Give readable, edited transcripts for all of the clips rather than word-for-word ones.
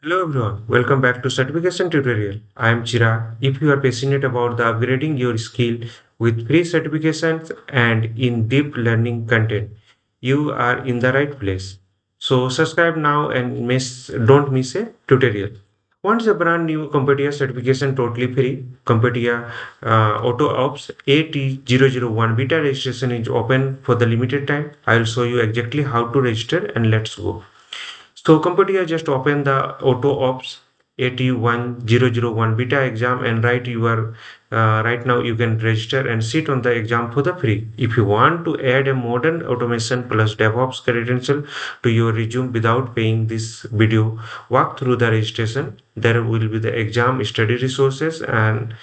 Hello everyone, welcome back to certification tutorial. I am Chirag. If you are passionate about the upgrading your skill with free certifications and in deep learning content, you are in the right place. So subscribe now and don't miss a tutorial. Once a brand new CompTIA certification totally free, CompTIA AutoOps AT1-001 beta registration is open for the limited time. I will show you exactly how to register and let's go. So CompTIA just open the AutoOps AT1-001 beta exam and right now you can register and sit on the exam for the free. If you want to add a modern automation plus DevOps credential to your resume without paying this video, walk through the registration. There will be the exam study resources and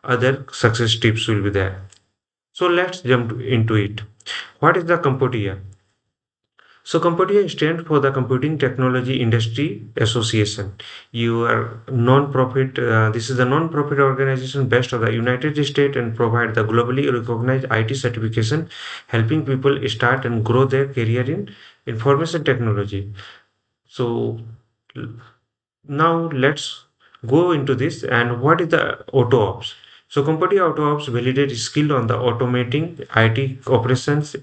other success tips will be there. So let's jump into it. What is the CompTIA? So CompTIA stands for the Computing Technology Industry Association. You are non-profit. This is a non-profit organization based on the United States and provide the globally recognized IT certification, helping people start and grow their career in information technology. So now let's go into this and what is the AutoOps? So CompTIA AutoOps validate skill on the automating IT operations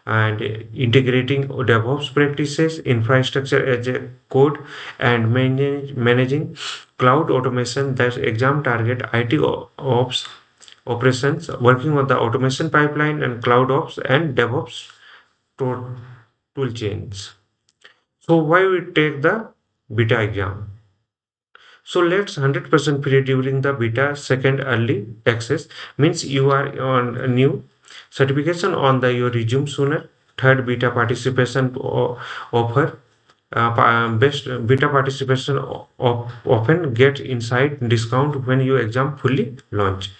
and integrating DevOps practices, infrastructure as a code, and managing cloud automation. That exam target IT ops operations, working on the automation pipeline and cloud ops and DevOps tool, tool chains. So why we take the beta exam? So let's 100% free during the beta second early access means you are on a new certification on the your resume sooner. Third beta participation offer best beta participation often get inside discount when your exam fully launch.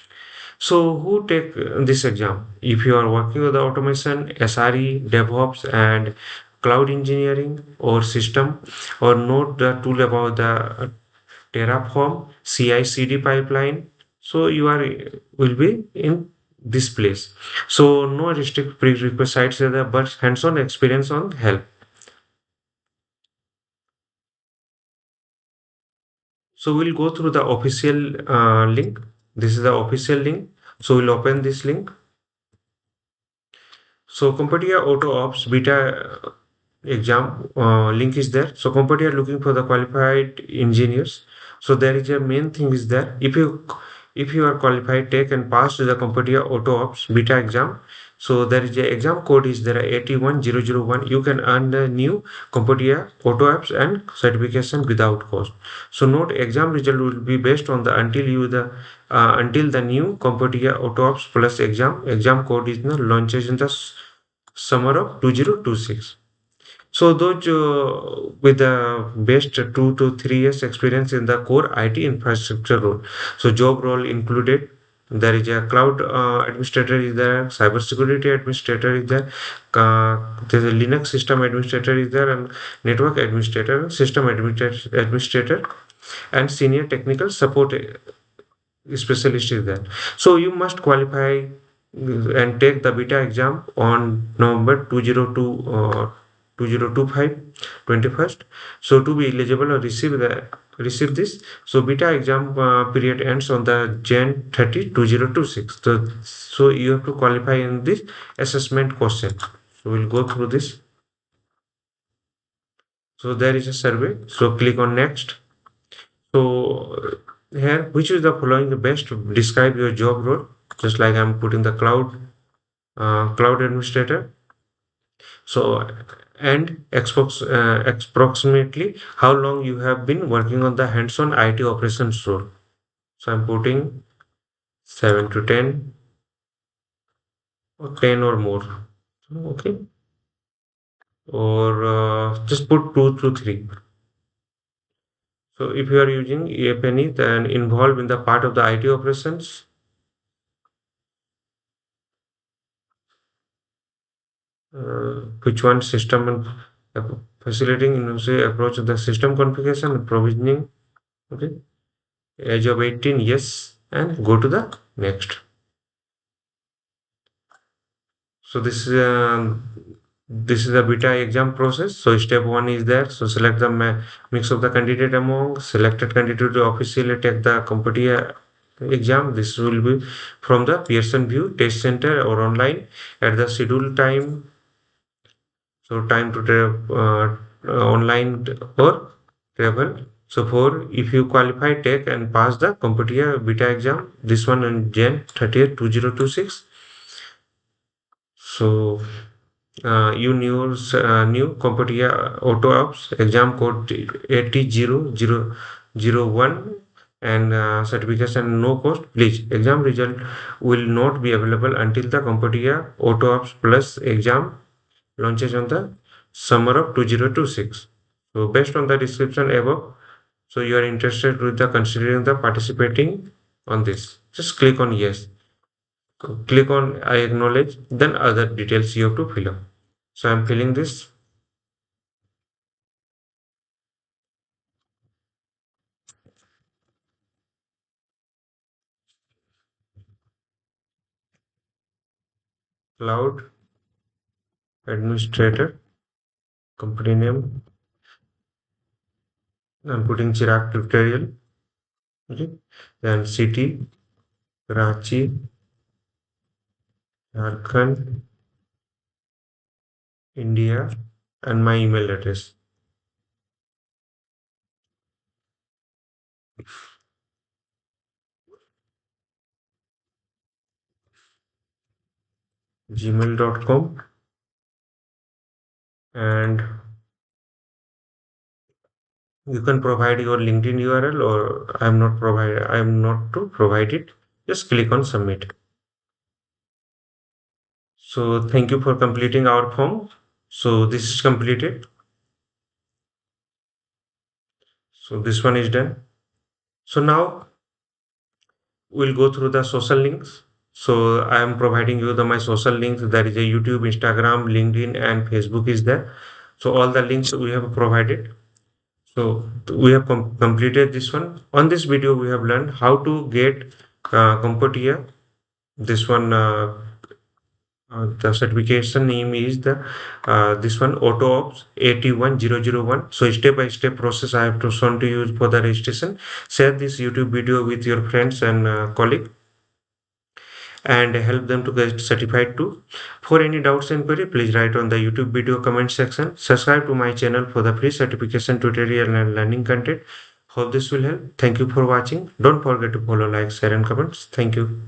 So who take this exam? If you are working with the automation, SRE, DevOps, and cloud engineering or system, or know the tool about the Terraform, CI/CD pipeline. So you are will be in this place. So no restrict prerequisites are there, but hands-on experience on help. So we'll go through the official link. This is the official link. So we'll open this link. So CompTIA AutoOps Beta exam link is there. So CompTIA are looking for the qualified engineers. So there is a main thing is there. If you are qualified, take and pass to the CompTIA AutoOps Beta exam. So there is a exam code is there 81001. You can earn the new CompTIA AutoOps and certification without cost. So note exam result will be based on the until the new CompTIA AutoOps plus exam code is launches in the summer of 2026. So those with the best 2 to 3 years experience in the core IT infrastructure role. So job role included. There is a cloud administrator is there, cybersecurity administrator is there, there's a Linux system administrator is there, and network administrator, administrator, and senior technical support specialist is there. So you must qualify and take the beta exam on November 2025 21st. So to be eligible or receive this, so beta exam period ends on the Jan 30 2026. So you have to qualify in this assessment question. So we'll go through this. So there is a survey, so click on next. So here, which is the following the best describe your job role? Just like I'm putting the cloud administrator. So and approximately how long you have been working on the hands-on IT operations role. So I'm putting 7 to 10 or 10 or more. Okay, or just put 2 to 3. So if you are using EFNE, then involved in the part of the IT operations. Which one system and facilitating approach of the system configuration and provisioning. Okay, age of 18, yes, and go to the next. So this is This is the beta exam process. So step one is there. So select the mix of the candidate among selected candidate to officially take the CompTIA exam. This will be from the Pearson View Test Center or online at the scheduled time. So time to online or travel. So for if you qualify, take and pass the CompTIA beta exam. This one on Jan 30th 2026. So you new CompTIA AutoOps exam code 80001 and certification no cost. Please, exam result will not be available until the CompTIA AutoOps Plus exam launches on the summer of 2026. So based on the description above, so you are interested with the considering the participating on this. Just click on yes. Click on I acknowledge. Then other details you have to fill up. So I'm filling this. Cloud administrator, company name. I'm putting Chirag tutorial. Okay. Then city, Karachi, Jharkhand, India, and my email address. gmail.com, and you can provide your LinkedIn URL, or I'm not to provide it. Just click on submit. So thank you for completing our form. So this is completed. So this one is done. So now we'll go through the social links. So I am providing you my social links. There is a YouTube, Instagram, LinkedIn, and Facebook is there. So all the links we have provided. So we have completed this one. On this video, we have learned how to get CompTIA. This one, the certification name is the this one AutoOps AT1-001. So step by step process I have to shown to you for the registration. Share this YouTube video with your friends and colleagues and help them to get certified too. For any doubts and query, please write on the YouTube video comment section. Subscribe to my channel for the free certification tutorial and learning content. Hope this will help. Thank you for watching. Don't forget to follow, like, share, and comments. Thank you.